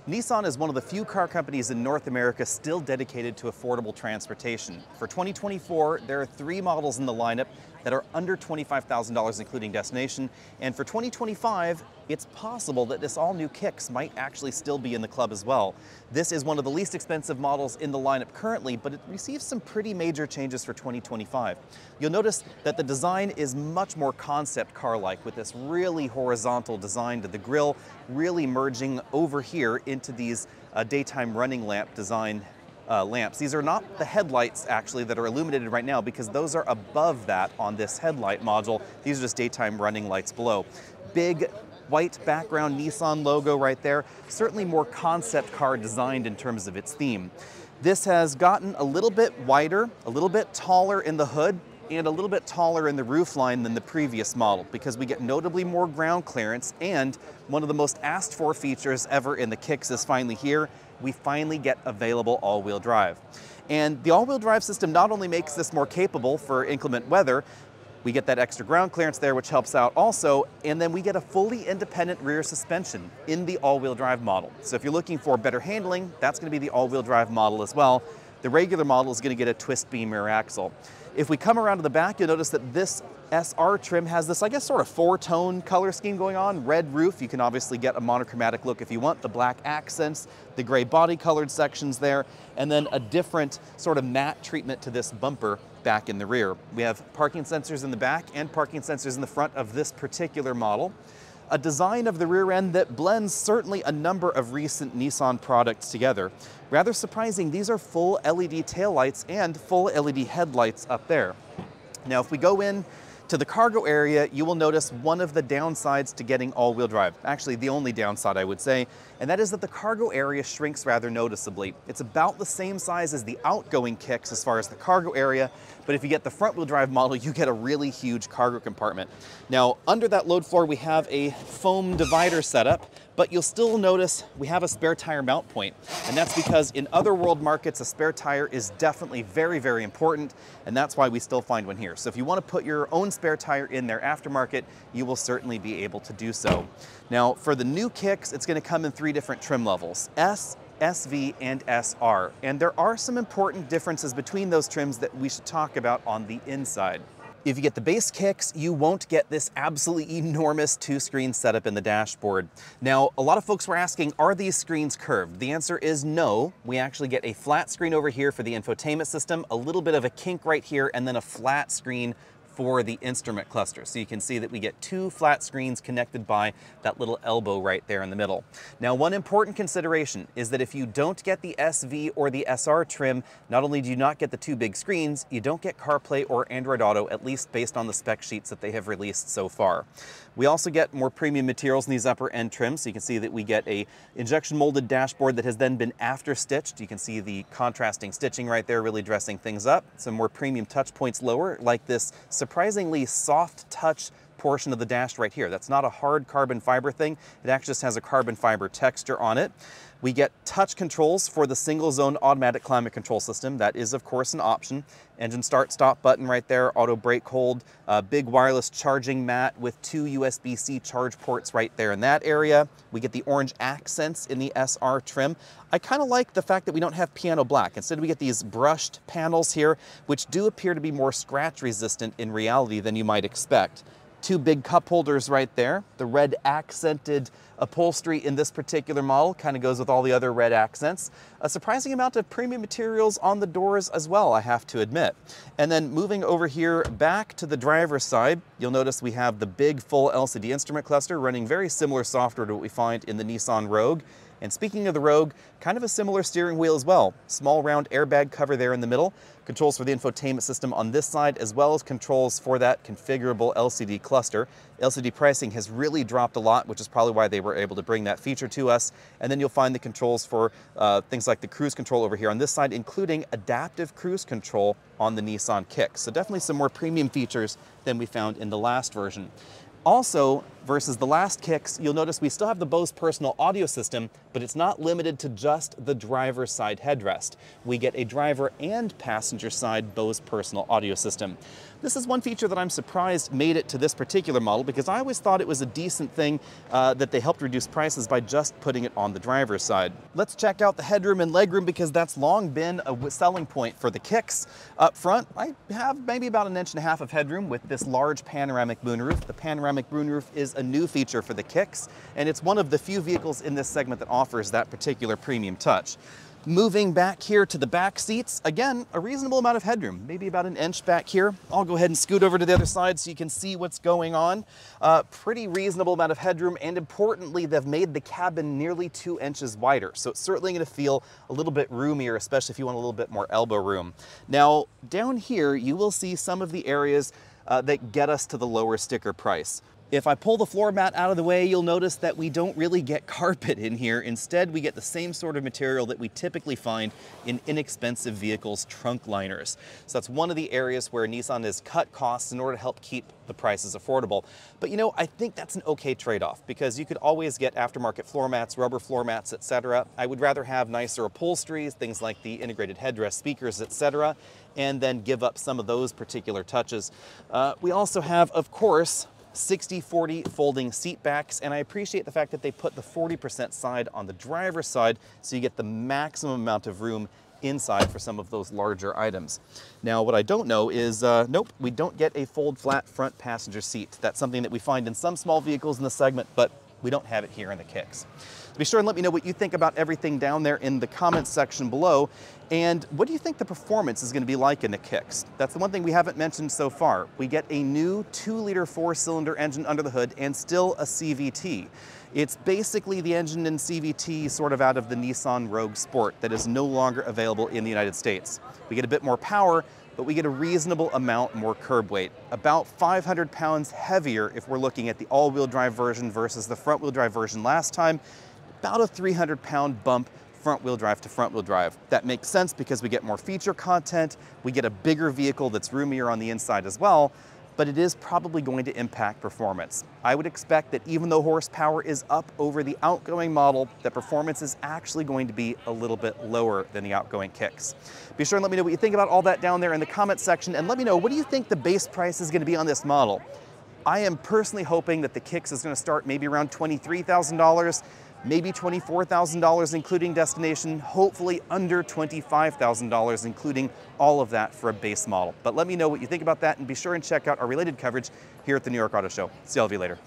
Nissan is one of the few car companies in North America still dedicated to affordable transportation. For 2024, there are 3 models in the lineup that are under $25,000 including destination, and for 2025, it's possible that this all-new Kicks might actually still be in the club as well. This is one of the least expensive models in the lineup currently, but it receives some pretty major changes for 2025. You'll notice that the design is much more concept car-like, with this really horizontal design to the grille, really merging over here into these daytime running lamp design lamps. These are not the headlights actually that are illuminated right now, because those are above that on this headlight module. These are just daytime running lights below. Big white background Nissan logo right there. Certainly more concept car designed in terms of its theme. This has gotten a little bit wider, a little bit taller in the hood, and a little bit taller in the roofline than the previous model, because we get notably more ground clearance, and one of the most asked for features ever in the Kicks is finally here. We finally get available all-wheel drive. And the all-wheel drive system not only makes this more capable for inclement weather, we get that extra ground clearance there, which helps out also, and then we get a fully independent rear suspension in the all-wheel drive model. So if you're looking for better handling, that's going to be the all-wheel drive model as well. The regular model is going to get a twist beam rear axle. If we come around to the back, you'll notice that this SR trim has this, I guess, sort of 4-tone color scheme going on. Red roof, you can obviously get a monochromatic look if you want, the black accents, the gray body colored sections there, and then a different sort of matte treatment to this bumper back in the rear. We have parking sensors in the back and parking sensors in the front of this particular model. A design of the rear end that blends certainly a number of recent Nissan products together. Rather surprising, these are full LED taillights and full LED headlights up there. Now, if we go in to the cargo area, you will notice one of the downsides to getting all-wheel drive. Actually, the only downside, I would say, and that is that the cargo area shrinks rather noticeably. It's about the same size as the outgoing Kicks as far as the cargo area, but if you get the front-wheel drive model, you get a really huge cargo compartment. Now, under that load floor, we have a foam divider setup, but you'll still notice we have a spare tire mount point. And that's because in other world markets, a spare tire is definitely very, very important, and that's why we still find one here. So if you want to put your own spare tire in there aftermarket, you will certainly be able to do so. Now, for the new Kicks, it's going to come in 3 different trim levels: S, SV, and SR. And there are some important differences between those trims that we should talk about on the inside. If you get the base Kicks, you won't get this absolutely enormous 2-screen setup in the dashboard. Now, a lot of folks were asking, are these screens curved? The answer is no. We actually get a flat screen over here for the infotainment system, a little bit of a kink right here, and then a flat screen for the instrument cluster. So you can see that we get 2 flat screens connected by that little elbow right there in the middle. Now, one important consideration is that if you don't get the SV or the SR trim, not only do you not get the 2 big screens, you don't get CarPlay or Android Auto, at least based on the spec sheets that they have released so far. We also get more premium materials in these upper end trims. So you can see that we get a injection molded dashboard that has then been after stitched. You can see the contrasting stitching right there, really dressing things up. Some more premium touch points lower, like this surprisingly soft touch portion of the dash right here. That's not a hard carbon fiber thing. It actually just has a carbon fiber texture on it. We get touch controls for the single zone automatic climate control system. That is, of course, an option. Engine start stop button right there, auto brake hold, big wireless charging mat with 2 USB-C charge ports right there in that area. We get the orange accents in the SR trim. I kind of like the fact that we don't have piano black. Instead, we get these brushed panels here, which do appear to be more scratch resistant in reality than you might expect. 2 big cup holders right there. The red accented upholstery in this particular model kind of goes with all the other red accents. A surprising amount of premium materials on the doors as well, I have to admit. And then moving over here back to the driver's side, you'll notice we have the big full LCD instrument cluster running very similar software to what we find in the Nissan Rogue. And speaking of the Rogue, kind of a similar steering wheel as well. Small round airbag cover there in the middle. Controls for the infotainment system on this side, as well as controls for that configurable LCD cluster. LCD pricing has really dropped a lot, which is probably why they were able to bring that feature to us. And then you'll find the controls for things like the cruise control over here on this side, including adaptive cruise control on the Nissan Kicks. So definitely some more premium features than we found in the last version. Also, Versus the last Kicks, you'll notice we still have the Bose personal audio system, but it's not limited to just the driver's side headrest. We get a driver and passenger side Bose personal audio system. This is one feature that I'm surprised made it to this particular model, because I always thought it was a decent thing that they helped reduce prices by just putting it on the driver's side. Let's check out the headroom and legroom, because that's long been a selling point for the Kicks. Up front, I have maybe about 1.5 inches of headroom with this large panoramic moonroof. The panoramic moonroof is a new feature for the Kicks, and it's one of the few vehicles in this segment that offers that particular premium touch. Moving back here to the back seats, again, a reasonable amount of headroom, maybe about 1 inch back here. I'll go ahead and scoot over to the other side so you can see what's going on. Pretty reasonable amount of headroom, and importantly, they've made the cabin nearly 2 inches wider. So it's certainly going to feel a little bit roomier, especially if you want a little bit more elbow room. Now, down here, you will see some of the areas that get us to the lower sticker price. If I pull the floor mat out of the way, you'll notice that we don't really get carpet in here. Instead, we get the same sort of material that we typically find in inexpensive vehicles' trunk liners. So that's one of the areas where Nissan has cut costs in order to help keep the prices affordable. But you know, I think that's an okay trade-off, because you could always get aftermarket floor mats, rubber floor mats, etc. I would rather have nicer upholsteries, things like the integrated headrest speakers, etc., and then give up some of those particular touches. We also have, of course, 60/40 folding seat backs, and I appreciate the fact that they put the 40% side on the driver's side so you get the maximum amount of room inside for some of those larger items. Now, what I don't know is, nope, we don't get a fold flat front passenger seat. That's something that we find in some small vehicles in the segment, but we don't have it here in the Kicks. Be sure and let me know what you think about everything down there in the comments section below. And what do you think the performance is going to be like in the Kicks? That's the one thing we haven't mentioned so far. We get a new 2-liter 4-cylinder engine under the hood and still a CVT. It's basically the engine in CVT sort of out of the Nissan Rogue Sport that is no longer available in the United States. We get a bit more power, but we get a reasonable amount more curb weight. About 500 pounds heavier if we're looking at the all-wheel drive version versus the front-wheel drive version last time. About a 300-pound bump front-wheel drive to front-wheel drive. That makes sense because we get more feature content, we get a bigger vehicle that's roomier on the inside as well, but it is probably going to impact performance. I would expect that even though horsepower is up over the outgoing model, that performance is actually going to be a little bit lower than the outgoing Kicks. Be sure and let me know what you think about all that down there in the comments section, and let me know, what do you think the base price is going to be on this model? I am personally hoping that the Kicks is going to start maybe around $23,000, maybe $24,000 including destination, hopefully under $25,000 including all of that for a base model. But let me know what you think about that, and be sure and check out our related coverage here at the New York Auto Show. See all of you later.